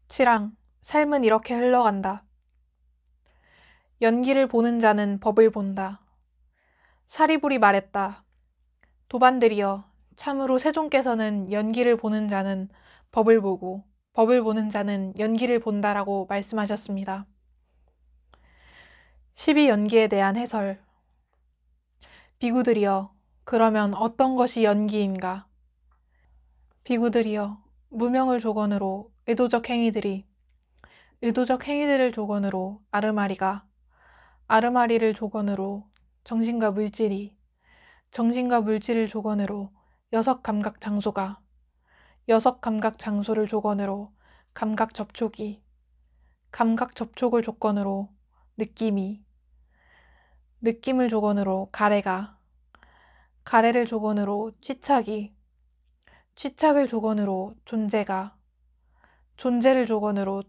치랑, 삶은 이렇게 흘러간다. 연기를 보는 자는 법을 본다. 사리불이 말했다. 도반들이여, 참으로 세종께서는 연기를 보는 자는 법을 보고 법을 보는 자는 연기를 본다라고 말씀하셨습니다. 12연기에 대한 해설. 비구들이여, 그러면 어떤 것이 연기인가? 비구들이여, 무명을 조건으로 의도적 행위들을 조건으로 아르마리를 조건으로 정신과 물질을 조건으로 여섯 감각 장소가, 여섯 감각 장소를 조건으로 감각 접촉이, 감각 접촉을 조건으로 느낌을 조건으로 가래를 조건으로 취착을 조건으로 존재를 조건으로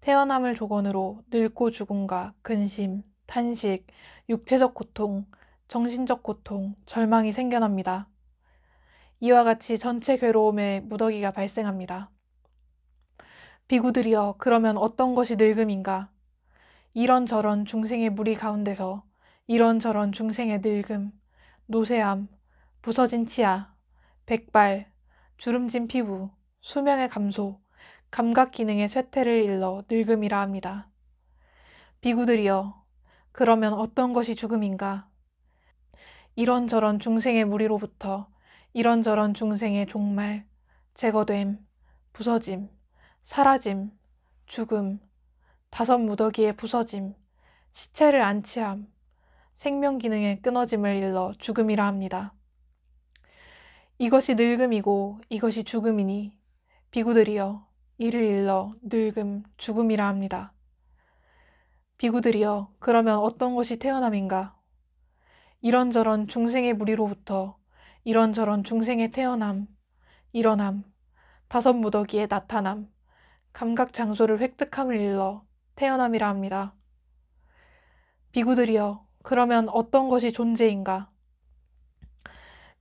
태어남을 조건으로 늙고 죽음과 근심, 탄식, 육체적 고통, 정신적 고통, 절망이 생겨납니다. 이와 같이 전체 괴로움의 무더기가 발생합니다. 비구들이여, 그러면 어떤 것이 늙음인가? 이런저런 중생의 무리 가운데서 이런저런 중생의 늙음, 노쇠함, 부서진 치아, 백발, 주름진 피부, 수명의 감소, 감각 기능의 쇠퇴를 일러 늙음이라 합니다. 비구들이여, 그러면 어떤 것이 죽음인가? 이런저런 중생의 무리로부터 이런저런 중생의 종말, 제거됨, 부서짐, 사라짐, 죽음, 다섯 무더기의 부서짐, 시체를 안치함, 생명 기능의 끊어짐을 일러 죽음이라 합니다. 이것이 늙음이고 이것이 죽음이니 비구들이여, 이를 일러 늙음, 죽음이라 합니다. 비구들이여, 그러면 어떤 것이 태어남인가? 이런저런 중생의 무리로부터 이런저런 중생의 태어남, 일어남, 다섯 무더기의 나타남, 감각 장소를 획득함을 일러 태어남이라 합니다. 비구들이여, 그러면 어떤 것이 존재인가?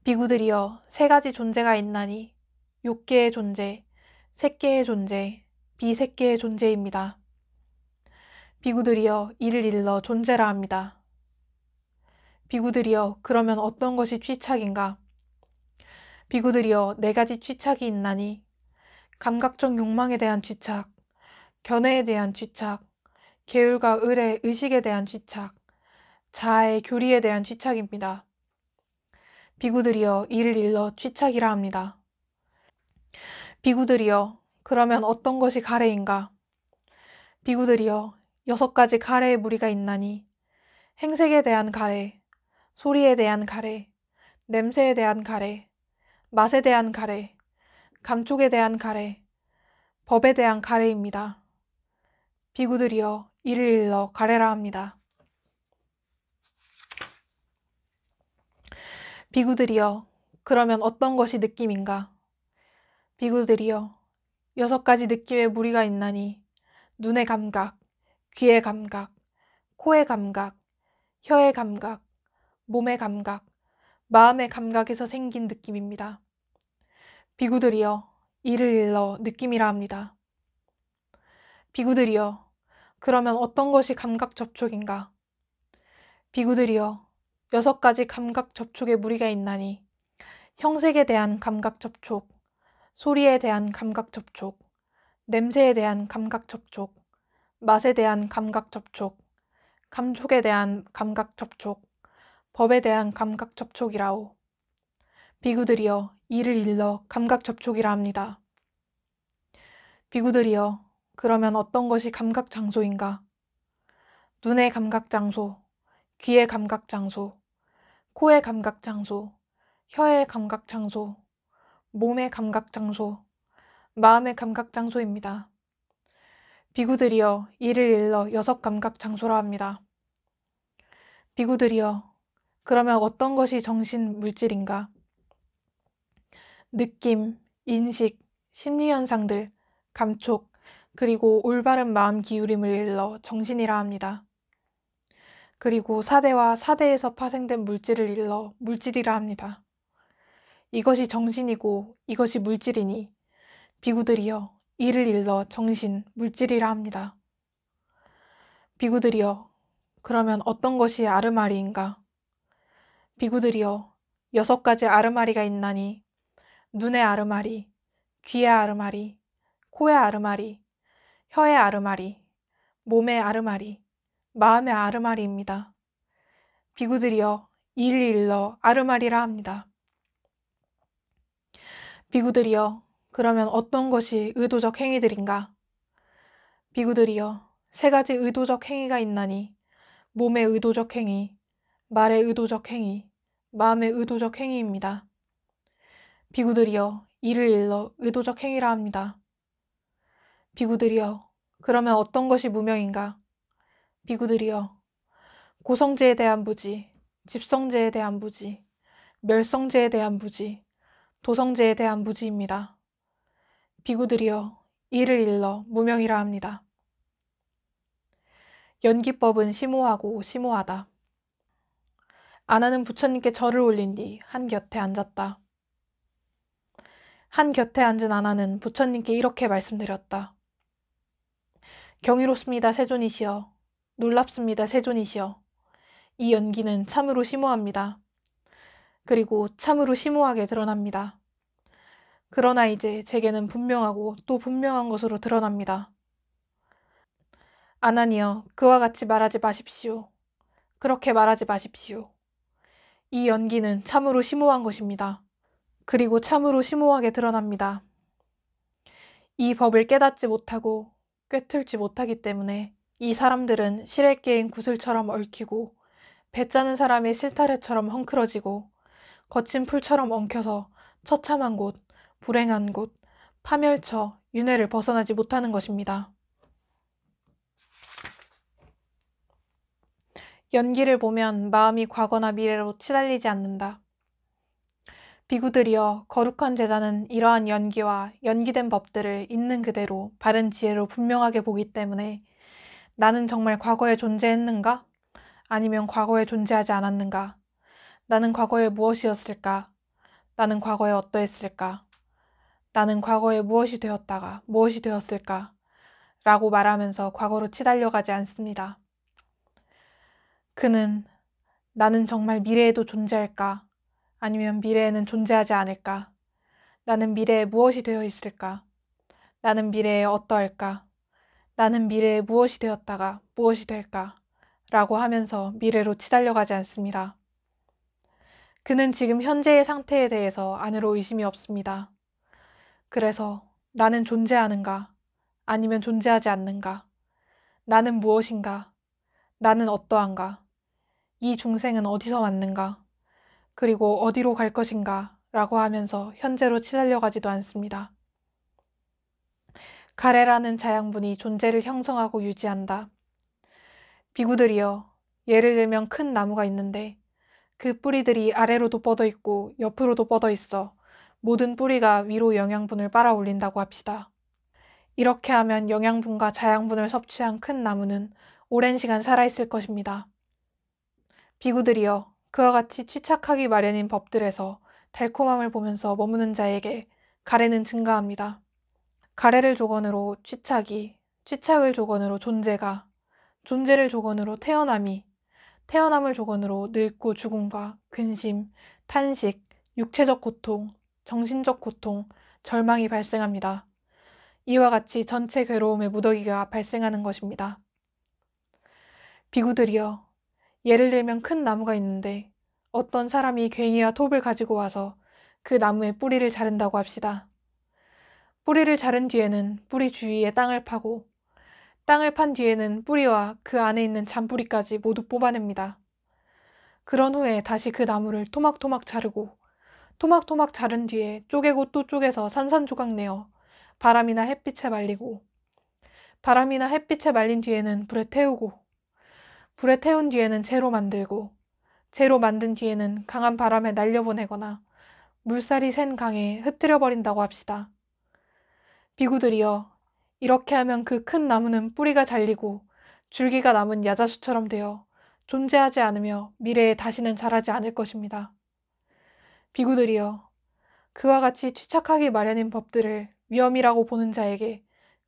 비구들이여, 세 가지 존재가 있나니 욕계의 존재, 색계의 존재, 비색계의 존재입니다. 비구들이여, 이를 일러 존재라 합니다. 비구들이여, 그러면 어떤 것이 취착인가? 비구들이여, 네 가지 취착이 있나니 감각적 욕망에 대한 취착, 견해에 대한 취착, 계율과 을의 의식에 대한 취착, 자아의 교리에 대한 취착입니다. 비구들이여, 이를 일러 취착이라 합니다. 비구들이여, 그러면 어떤 것이 가래인가? 비구들이여, 여섯 가지 가래의 무리가 있나니 행색에 대한 가래, 소리에 대한 가래, 냄새에 대한 가래, 맛에 대한 가래, 감촉에 대한 가래, 법에 대한 가래입니다. 비구들이여, 이를 일러 가래라 합니다. 비구들이여, 그러면 어떤 것이 느낌인가? 비구들이여, 여섯 가지 느낌의 무리가 있나니 눈의 감각, 귀의 감각, 코의 감각, 혀의 감각, 몸의 감각, 마음의 감각에서 생긴 느낌입니다. 비구들이여, 이를 일러 느낌이라 합니다. 비구들이여, 그러면 어떤 것이 감각 접촉인가? 비구들이여, 여섯 가지 감각 접촉의 무리가 있나니 형색에 대한 감각 접촉, 소리에 대한 감각 접촉, 냄새에 대한 감각 접촉, 맛에 대한 감각 접촉, 감촉에 대한 감각 접촉, 법에 대한 감각 접촉이라오. 비구들이여, 이를 일러 감각 접촉이라 합니다. 비구들이여, 그러면 어떤 것이 감각 장소인가? 눈의 감각 장소, 귀의 감각 장소, 코의 감각 장소, 혀의 감각 장소, 몸의 감각 장소, 마음의 감각 장소입니다. 비구들이여, 이를 일러 여섯 감각 장소라 합니다. 비구들이여, 그러면 어떤 것이 정신 물질인가? 느낌, 인식, 심리현상들, 감촉, 그리고 올바른 마음 기울임을 일러 정신이라 합니다. 그리고 사대와 사대에서 파생된 물질을 일러 물질이라 합니다. 이것이 정신이고 이것이 물질이니 비구들이여, 이를 일러 정신, 물질이라 합니다. 비구들이여, 그러면 어떤 것이 아르마리인가? 비구들이여, 6가지 아르마리가 있나니 눈의 아르마리, 귀의 아르마리, 코의 아르마리, 혀의 아르마리, 몸의 아르마리, 마음의 아르마리입니다. 비구들이여, 이를 일러 아르마리라 합니다. 비구들이여, 그러면 어떤 것이 의도적 행위들인가? 비구들이여, 3가지 의도적 행위가 있나니 몸의 의도적 행위, 말의 의도적 행위, 마음의 의도적 행위입니다. 비구들이여, 이를 일러 의도적 행위라 합니다. 비구들이여, 그러면 어떤 것이 무명인가? 비구들이여, 고성제에 대한 부지, 집성제에 대한 부지, 멸성제에 대한 부지, 도성제에 대한 부지입니다. 비구들이여, 이를 일러 무명이라 합니다. 연기법은 심오하고 심오하다. 아나는 부처님께 절을 올린 뒤 한 곁에 앉았다. 한 곁에 앉은 아나는 부처님께 이렇게 말씀드렸다. 경이롭습니다, 세존이시여. 놀랍습니다, 세존이시여. 이 연기는 참으로 심오합니다. 그리고 참으로 심오하게 드러납니다. 그러나 이제 제게는 분명하고 또 분명한 것으로 드러납니다. 아나니여, 그와 같이 말하지 마십시오. 그렇게 말하지 마십시오. 이 연기는 참으로 심오한 것입니다. 그리고 참으로 심오하게 드러납니다. 이 법을 깨닫지 못하고 꿰뚫지 못하기 때문에 이 사람들은 실에 깨인 구슬처럼 얽히고 배 짜는 사람의 실타래처럼 헝클어지고 거친 풀처럼 엉켜서 처참한 곳, 불행한 곳, 파멸처, 윤회를 벗어나지 못하는 것입니다. 연기를 보면 마음이 과거나 미래로 치달리지 않는다. 비구들이여, 거룩한 제자는 이러한 연기와 연기된 법들을 있는 그대로 바른 지혜로 분명하게 보기 때문에 나는 정말 과거에 존재했는가? 아니면 과거에 존재하지 않았는가? 나는 과거에 무엇이었을까? 나는 과거에 어떠했을까? 나는 과거에 무엇이 되었다가 무엇이 되었을까? 라고 말하면서 과거로 치달려가지 않습니다. 그는 나는 정말 미래에도 존재할까? 아니면 미래에는 존재하지 않을까? 나는 미래에 무엇이 되어 있을까? 나는 미래에 어떠할까? 나는 미래에 무엇이 되었다가 무엇이 될까? 라고 하면서 미래로 치달려가지 않습니다. 그는 지금 현재의 상태에 대해서 안으로 의심이 없습니다. 그래서 나는 존재하는가? 아니면 존재하지 않는가? 나는 무엇인가? 나는 어떠한가? 이 중생은 어디서 왔는가? 그리고 어디로 갈 것인가? 라고 하면서 현재로 치달려가지도 않습니다. 가래라는 자양분이 존재를 형성하고 유지한다. 비구들이여, 예를 들면 큰 나무가 있는데 그 뿌리들이 아래로도 뻗어 있고 옆으로도 뻗어 있어 모든 뿌리가 위로 영양분을 빨아올린다고 합시다. 이렇게 하면 영양분과 자양분을 섭취한 큰 나무는 오랜 시간 살아있을 것입니다. 비구들이여, 그와 같이 취착하기 마련인 법들에서 달콤함을 보면서 머무는 자에게 가래는 증가합니다. 가래를 조건으로 취착이, 취착을 조건으로 존재가, 존재를 조건으로 태어남이, 태어남을 조건으로 늙고 죽음과 근심, 탄식, 육체적 고통, 정신적 고통, 절망이 발생합니다. 이와 같이 전체 괴로움의 무더기가 발생하는 것입니다. 비구들이여, 예를 들면 큰 나무가 있는데 어떤 사람이 괭이와 톱을 가지고 와서 그 나무의 뿌리를 자른다고 합시다. 뿌리를 자른 뒤에는 뿌리 주위에 땅을 파고 땅을 판 뒤에는 뿌리와 그 안에 있는 잔뿌리까지 모두 뽑아냅니다. 그런 후에 다시 그 나무를 토막토막 자르고 토막토막 자른 뒤에 쪼개고 또 쪼개서 산산조각 내어 바람이나 햇빛에 말리고 바람이나 햇빛에 말린 뒤에는 불에 태우고 불에 태운 뒤에는 재로 만들고 재로 만든 뒤에는 강한 바람에 날려보내거나 물살이 센 강에 흩뜨려 버린다고 합시다. 비구들이여, 이렇게 하면 그 큰 나무는 뿌리가 잘리고 줄기가 남은 야자수처럼 되어 존재하지 않으며 미래에 다시는 자라지 않을 것입니다. 비구들이여, 그와 같이 취착하기 마련인 법들을 위험이라고 보는 자에게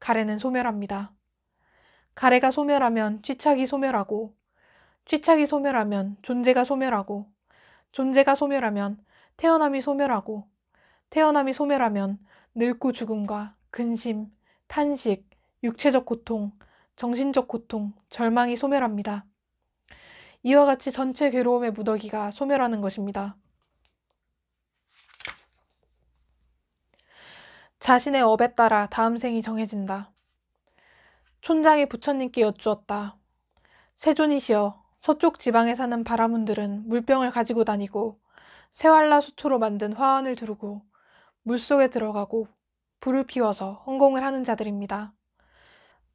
가래는 소멸합니다. 가래가 소멸하면 쥐착이 소멸하고, 쥐착이 소멸하면 존재가 소멸하고, 존재가 소멸하면 태어남이 소멸하고, 태어남이 소멸하면 늙고 죽음과 근심, 탄식, 육체적 고통, 정신적 고통, 절망이 소멸합니다. 이와 같이 전체 괴로움의 무더기가 소멸하는 것입니다. 자신의 업에 따라 다음 생이 정해진다. 촌장이 부처님께 여쭈었다. 세존이시여, 서쪽 지방에 사는 바라문들은 물병을 가지고 다니고 새왈라 수초로 만든 화환을 두르고 물속에 들어가고 불을 피워서 헌공을 하는 자들입니다.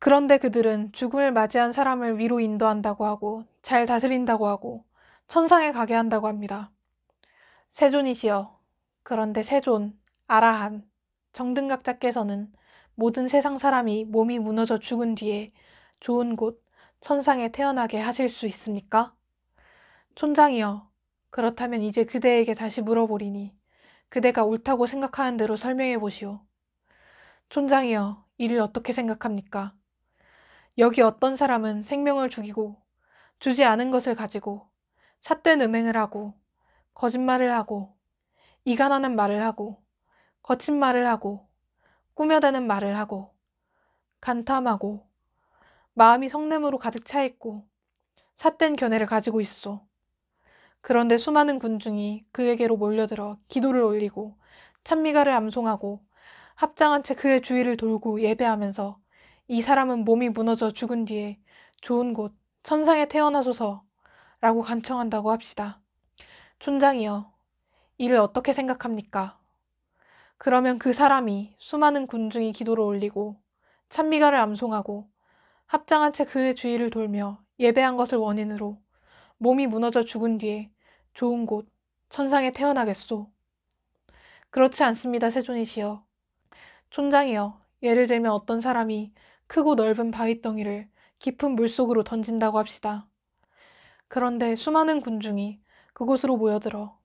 그런데 그들은 죽음을 맞이한 사람을 위로 인도한다고 하고 잘 다스린다고 하고 천상에 가게 한다고 합니다. 세존이시여, 그런데 세존, 아라한, 정등각자께서는 모든 세상 사람이 몸이 무너져 죽은 뒤에 좋은 곳, 천상에 태어나게 하실 수 있습니까? 촌장이여, 그렇다면 이제 그대에게 다시 물어보리니 그대가 옳다고 생각하는 대로 설명해 보시오. 촌장이여, 이를 어떻게 생각합니까? 여기 어떤 사람은 생명을 죽이고 주지 않은 것을 가지고 삿된 음행을 하고 거짓말을 하고 이간하는 말을 하고 거친 말을 하고 꾸며대는 말을 하고 간탐하고 마음이 성냄으로 가득 차 있고 삿된 견해를 가지고 있어. 그런데 수많은 군중이 그에게로 몰려들어 기도를 올리고 찬미가를 암송하고 합장한 채 그의 주위를 돌고 예배하면서 이 사람은 몸이 무너져 죽은 뒤에 좋은 곳 천상에 태어나소서라고 간청한다고 합시다. 촌장이여, 이를 어떻게 생각합니까? 그러면 그 사람이 수많은 군중이 기도를 올리고 찬미가를 암송하고 합장한 채 그의 주위를 돌며 예배한 것을 원인으로 몸이 무너져 죽은 뒤에 좋은 곳 천상에 태어나겠소. 그렇지 않습니다, 세존이시여. 촌장이여, 예를 들면 어떤 사람이 크고 넓은 바위덩이를 깊은 물속으로 던진다고 합시다. 그런데 수많은 군중이 그곳으로 모여들어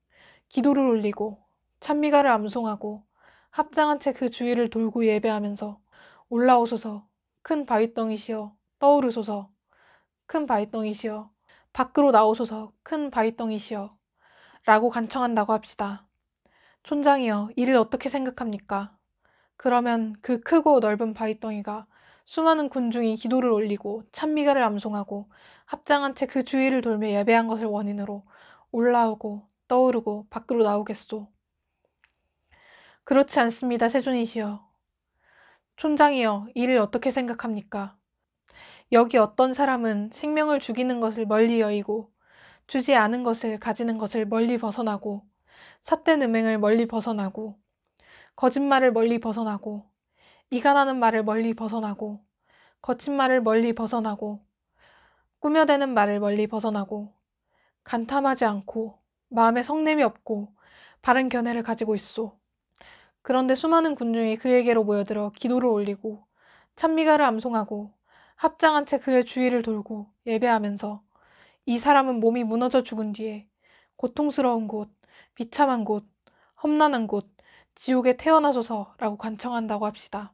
기도를 올리고 찬미가를 암송하고 합장한 채 그 주위를 돌고 예배하면서 올라오소서, 큰 바위덩이시여 떠오르소서, 큰 바위덩이시여 밖으로 나오소서, 큰 바위덩이시여 라고 간청한다고 합시다. 촌장이여, 이를 어떻게 생각합니까? 그러면 그 크고 넓은 바위덩이가 수많은 군중이 기도를 올리고 찬미가를 암송하고 합장한 채 그 주위를 돌며 예배한 것을 원인으로 올라오고 떠오르고 밖으로 나오겠소. 그렇지 않습니다, 세존이시여. 촌장이여, 이를 어떻게 생각합니까? 여기 어떤 사람은 생명을 죽이는 것을 멀리 여의고 주지 않은 것을 가지는 것을 멀리 벗어나고 삿된 음행을 멀리 벗어나고 거짓말을 멀리 벗어나고 이간하는 말을 멀리 벗어나고 거친 말을 멀리 벗어나고 꾸며대는 말을 멀리 벗어나고 간탐하지 않고 마음에 성냄이 없고 바른 견해를 가지고 있소. 그런데 수많은 군중이 그에게로 모여들어 기도를 올리고 찬미가를 암송하고 합장한 채 그의 주위를 돌고 예배하면서 이 사람은 몸이 무너져 죽은 뒤에 고통스러운 곳, 비참한 곳, 험난한 곳, 지옥에 태어나소서라고 간청한다고 합시다.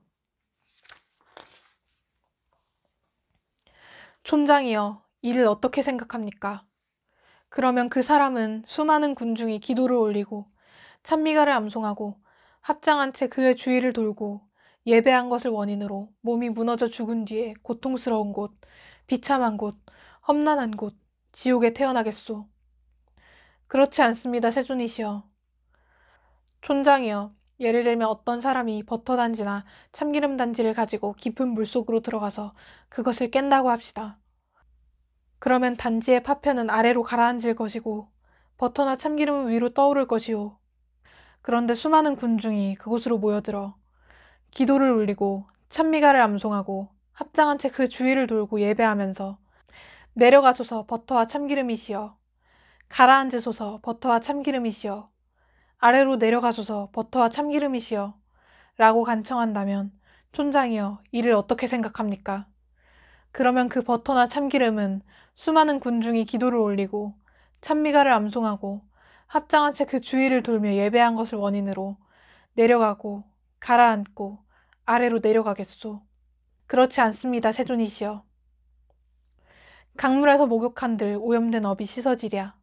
촌장이여, 이를 어떻게 생각합니까? 그러면 그 사람은 수많은 군중이 기도를 올리고 찬미가를 암송하고 합장한 채 그의 주위를 돌고 예배한 것을 원인으로 몸이 무너져 죽은 뒤에 고통스러운 곳, 비참한 곳, 험난한 곳, 지옥에 태어나겠소. 그렇지 않습니다, 세존이시여. 촌장이여, 예를 들면 어떤 사람이 버터 단지나 참기름 단지를 가지고 깊은 물속으로 들어가서 그것을 깬다고 합시다. 그러면 단지의 파편은 아래로 가라앉을 것이고 버터나 참기름은 위로 떠오를 것이오. 그런데 수많은 군중이 그곳으로 모여들어 기도를 올리고 찬미가를 암송하고 합장한 채 그 주위를 돌고 예배하면서 내려가소서 버터와 참기름이시여, 가라앉으소서 버터와 참기름이시여, 아래로 내려가소서 버터와 참기름이시여 라고 간청한다면 촌장이여, 이를 어떻게 생각합니까? 그러면 그 버터나 참기름은 수많은 군중이 기도를 올리고 찬미가를 암송하고 합장한 채 그 주위를 돌며 예배한 것을 원인으로 내려가고 가라앉고 아래로 내려가겠소. 그렇지 않습니다, 세존이시여. 강물에서 목욕한들 오염된 업이 씻어지랴.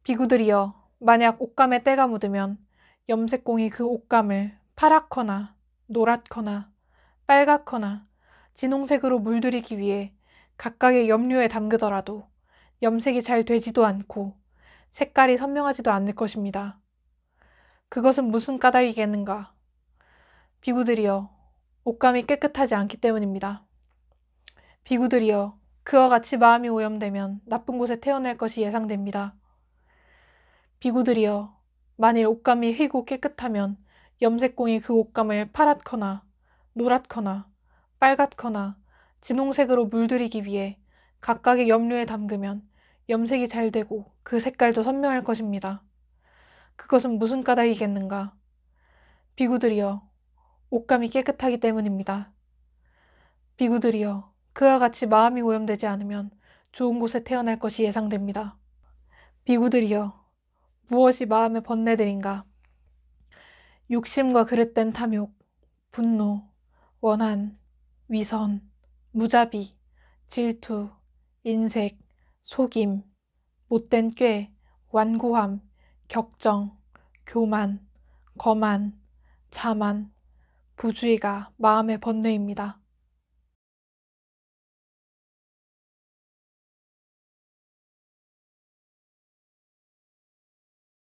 비구들이여, 만약 옷감에 때가 묻으면 염색공이 그 옷감을 파랗거나 노랗거나 빨갛거나 진홍색으로 물들이기 위해 각각의 염료에 담그더라도 염색이 잘 되지도 않고 색깔이 선명하지도 않을 것입니다. 그것은 무슨 까닭이겠는가? 비구들이여, 옷감이 깨끗하지 않기 때문입니다. 비구들이여, 그와 같이 마음이 오염되면 나쁜 곳에 태어날 것이 예상됩니다. 비구들이여, 만일 옷감이 희고 깨끗하면 염색공이 그 옷감을 파랗거나 노랗거나 빨갛거나 진홍색으로 물들이기 위해 각각의 염료에 담그면 염색이 잘 되고 그 색깔도 선명할 것입니다. 그것은 무슨 까닭이겠는가? 비구들이여, 옷감이 깨끗하기 때문입니다. 비구들이여, 그와 같이 마음이 오염되지 않으면 좋은 곳에 태어날 것이 예상됩니다. 비구들이여, 무엇이 마음의 번뇌들인가? 욕심과 그릇된 탐욕, 분노, 원한, 위선, 무자비, 질투, 인색, 속임, 못된 꾀, 완고함, 격정, 교만, 거만, 자만, 부주의가 마음의 번뇌입니다.